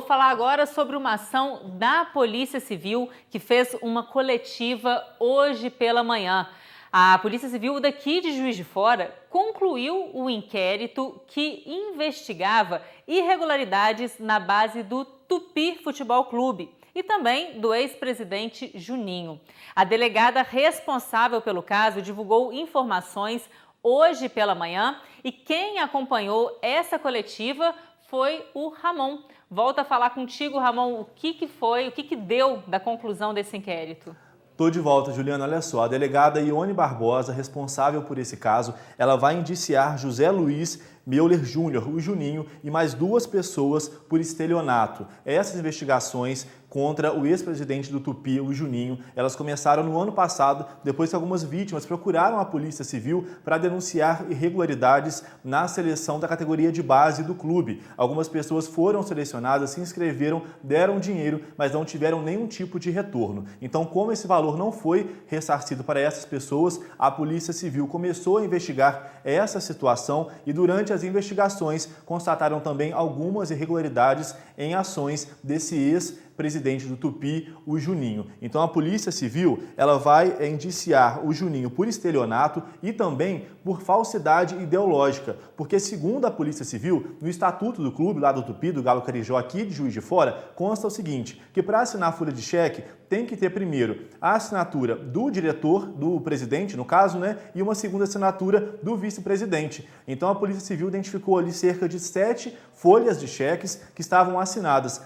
falar agora sobre uma ação da Polícia Civil que fez uma coletiva hoje pela manhã. A Polícia Civil daqui de Juiz de Fora concluiu o inquérito que investigava irregularidades na base do Tupi Futebol Clube e também do ex-presidente Juninho. A delegada responsável pelo caso divulgou informações hoje pela manhã e quem acompanhou essa coletiva foi o Ramon. Volto a falar contigo, Ramon, o que deu da conclusão desse inquérito? Tô de volta, Juliana. Olha só, a delegada Ione Barbosa, responsável por esse caso, ela vai indiciar José Luiz Meuler Júnior, o Juninho, e mais 2 pessoas por estelionato. Essas investigações contra o ex-presidente do Tupi, o Juninho, elas começaram no ano passado, depois que algumas vítimas procuraram a Polícia Civil para denunciar irregularidades na seleção da categoria de base do clube. Algumas pessoas foram selecionadas, se inscreveram, deram dinheiro, mas não tiveram nenhum tipo de retorno. Então, como esse valor não foi ressarcido para essas pessoas, a Polícia Civil começou a investigar essa situação e durante as investigações constataram também algumas irregularidades em ações desse ex-presidente do Tupi, o Juninho. Então a Polícia Civil ela vai indiciar o Juninho por estelionato e também por falsidade ideológica, porque segundo a Polícia Civil, no estatuto do clube lá do Tupi, do Galo Carijó aqui de Juiz de Fora, consta o seguinte, que para assinar a folha de cheque tem que ter primeiro a assinatura do diretor, do presidente, no caso, né, e uma segunda assinatura do vice-presidente. Então a Polícia Civil identificou ali cerca de 7 folhas de cheques que estavam assinadas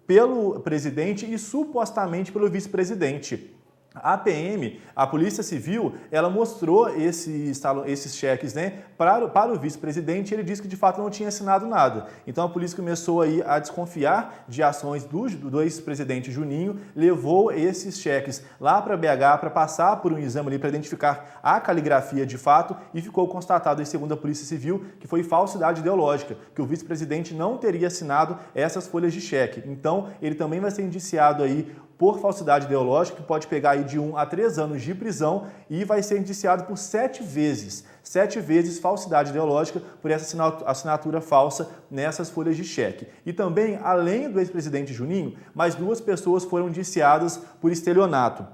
pelo presidente e supostamente pelo vice-presidente. A PM, a Polícia Civil, ela mostrou esses cheques, né, para o vice-presidente e ele disse que de fato não tinha assinado nada. Então a polícia começou aí a desconfiar de ações do ex-presidente Juninho, levou esses cheques lá para BH para passar por um exame ali para identificar a caligrafia de fato e ficou constatado, segundo a Polícia Civil, que foi falsidade ideológica, que o vice-presidente não teria assinado essas folhas de cheque. Então ele também vai ser indiciado aí por falsidade ideológica, que pode pegar aí de 1 a 3 anos de prisão e vai ser indiciado por 7 vezes. 7 vezes falsidade ideológica por essa assinatura falsa nessas folhas de cheque. E também, além do ex-presidente Juninho, mais 2 pessoas foram indiciadas por estelionato.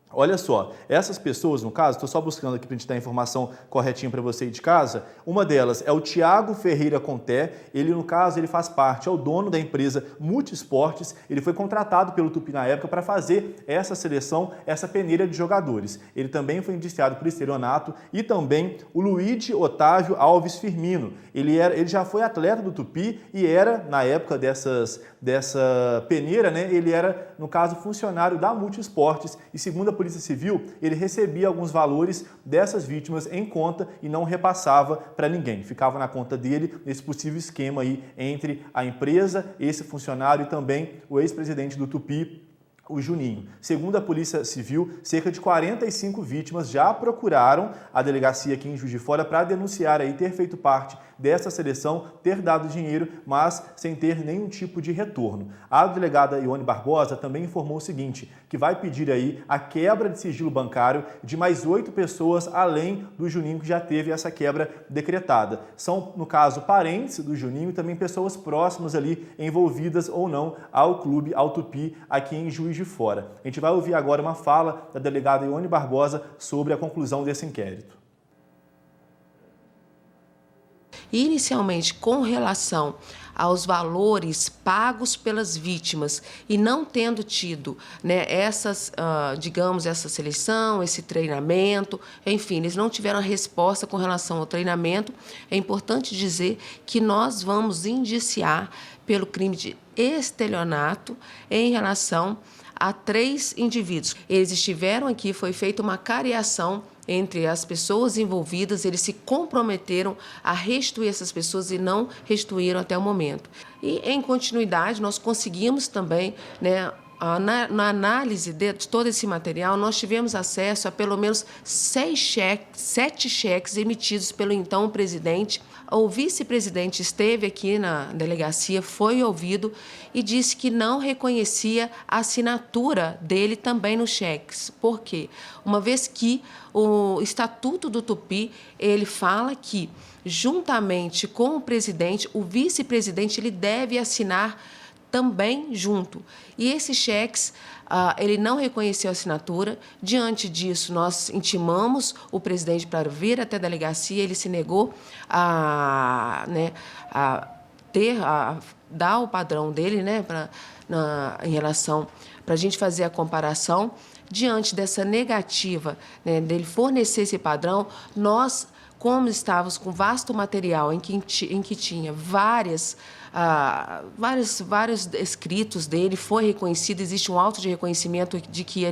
Olha só, essas pessoas, no caso, estou só buscando aqui para a gente dar a informação corretinha para você aí de casa, uma delas é o Tiago Ferreira Conté, ele no caso, ele faz parte, é o dono da empresa Multisportes, ele foi contratado pelo Tupi na época para fazer essa seleção, essa peneira de jogadores. Ele também foi indiciado por estelionato e também o Luigi Otávio Alves Firmino, ele já foi atleta do Tupi e era, na época dessa peneira, né, ele era, no caso, funcionário da Multisportes e segundo a Polícia Civil, ele recebia alguns valores dessas vítimas em conta e não repassava para ninguém. Ficava na conta dele nesse possível esquema aí entre a empresa, esse funcionário e também o ex-presidente do Tupi, o Juninho. Segundo a Polícia Civil, cerca de 45 vítimas já procuraram a delegacia aqui em Juiz de Fora para denunciar aí ter feito parte dessa seleção, ter dado dinheiro, mas sem ter nenhum tipo de retorno. A delegada Ione Barbosa também informou o seguinte, que vai pedir aí a quebra de sigilo bancário de mais 8 pessoas, além do Juninho, que já teve essa quebra decretada. São, no caso, parentes do Juninho e também pessoas próximas ali, envolvidas ou não ao clube, ao Tupi, aqui em Juiz de Fora. A gente vai ouvir agora uma fala da delegada Ione Barbosa sobre a conclusão desse inquérito. Inicialmente, com relação aos valores pagos pelas vítimas e não tendo tido, né, essa seleção, esse treinamento, enfim, eles não tiveram a resposta com relação ao treinamento, é importante dizer que nós vamos indiciar pelo crime de estelionato em relação a 3 indivíduos. Eles estiveram aqui, foi feita uma cariação entre as pessoas envolvidas, eles se comprometeram a restituir essas pessoas e não restituíram até o momento. E, em continuidade, nós conseguimos também, né, na análise de todo esse material, nós tivemos acesso a pelo menos 7 cheques emitidos pelo então presidente. O vice-presidente esteve aqui na delegacia, foi ouvido e disse que não reconhecia a assinatura dele também nos cheques. Por quê? Uma vez que o Estatuto do Tupi, ele fala que, juntamente com o presidente, o vice-presidente ele deve assinar também junto. E esses cheques, ele não reconheceu a assinatura. Diante disso, nós intimamos o presidente para vir até a delegacia, ele se negou a dar o padrão dele, né, em relação para a gente fazer a comparação. Diante dessa negativa, né, dele fornecer esse padrão, nós, como estávamos com vasto material em que tinha vários escritos dele, foi reconhecido, existe um auto de reconhecimento de que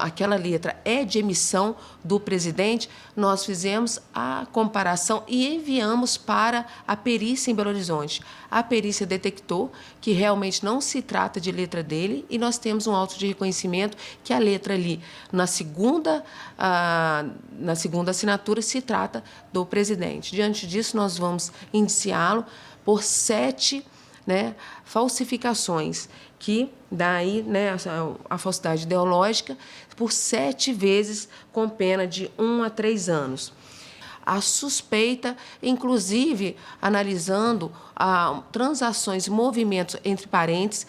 aquela letra é de emissão do presidente, nós fizemos a comparação e enviamos para a perícia em Belo Horizonte. A perícia detectou que realmente não se trata de letra dele e nós temos um auto de reconhecimento que a letra ali, na segunda assinatura, se trata do presidente. Diante disso, nós vamos indiciá-lo por 7 falsificações, que daí, né, a falsidade ideológica, por 7 vezes com pena de 1 a 3 anos. A suspeita, inclusive, analisando transações, movimentos entre parentes,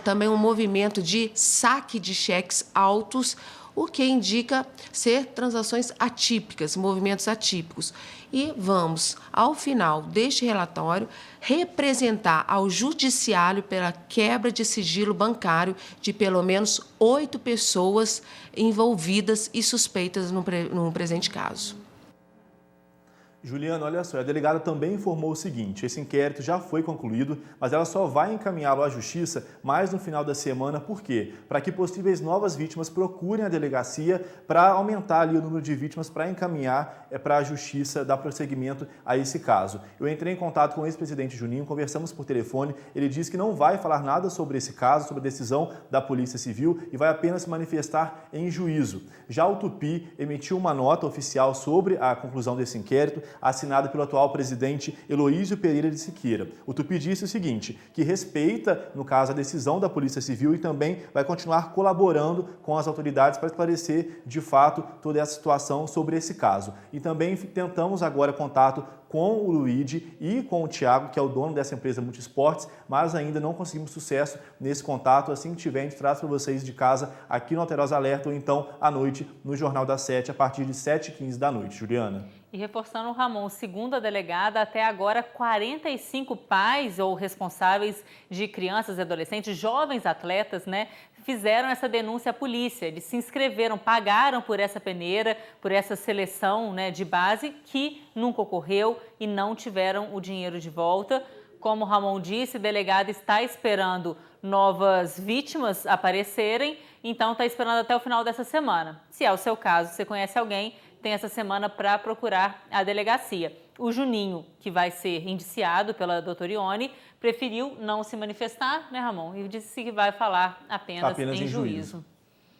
também um movimento de saque de cheques altos, o que indica ser transações atípicas, movimentos atípicos. E vamos, ao final deste relatório, representar ao judiciário pela quebra de sigilo bancário de pelo menos 8 pessoas envolvidas e suspeitas no presente caso. Juliana, olha só, a delegada também informou o seguinte: esse inquérito já foi concluído, mas ela só vai encaminhá-lo à justiça mais no final da semana. Por quê? Para que possíveis novas vítimas procurem a delegacia para aumentar ali o número de vítimas para encaminhar para a justiça dar prosseguimento a esse caso. Eu entrei em contato com o ex-presidente Juninho, conversamos por telefone, ele disse que não vai falar nada sobre esse caso, sobre a decisão da Polícia Civil e vai apenas se manifestar em juízo. Já o Tupi emitiu uma nota oficial sobre a conclusão desse inquérito, assinado pelo atual presidente Heloísio Pereira de Siqueira. O Tupi disse o seguinte, que respeita, no caso, a decisão da Polícia Civil e também vai continuar colaborando com as autoridades para esclarecer, de fato, toda essa situação sobre esse caso. E também tentamos agora contato com o Luigi e com o Thiago, que é o dono dessa empresa Multisportes, mas ainda não conseguimos sucesso nesse contato. Assim que tiver, a gente traz para vocês de casa aqui no Alterosa Alerta ou então à noite no Jornal das 7, a partir de 7h15 da noite. Juliana. E reforçando, Ramon, segundo a delegada, até agora 45 pais ou responsáveis de crianças e adolescentes, jovens atletas, né, fizeram essa denúncia à polícia. Eles se inscreveram, pagaram por essa peneira, por essa seleção, né, de base, que nunca ocorreu e não tiveram o dinheiro de volta. Como o Ramon disse, a delegada está esperando novas vítimas aparecerem, então está esperando até o final dessa semana. Se é o seu caso, você conhece alguém, tem essa semana para procurar a delegacia. O Juninho, que vai ser indiciado pela doutora Ione, preferiu não se manifestar, né, Ramon? E disse que vai falar apenas em juízo.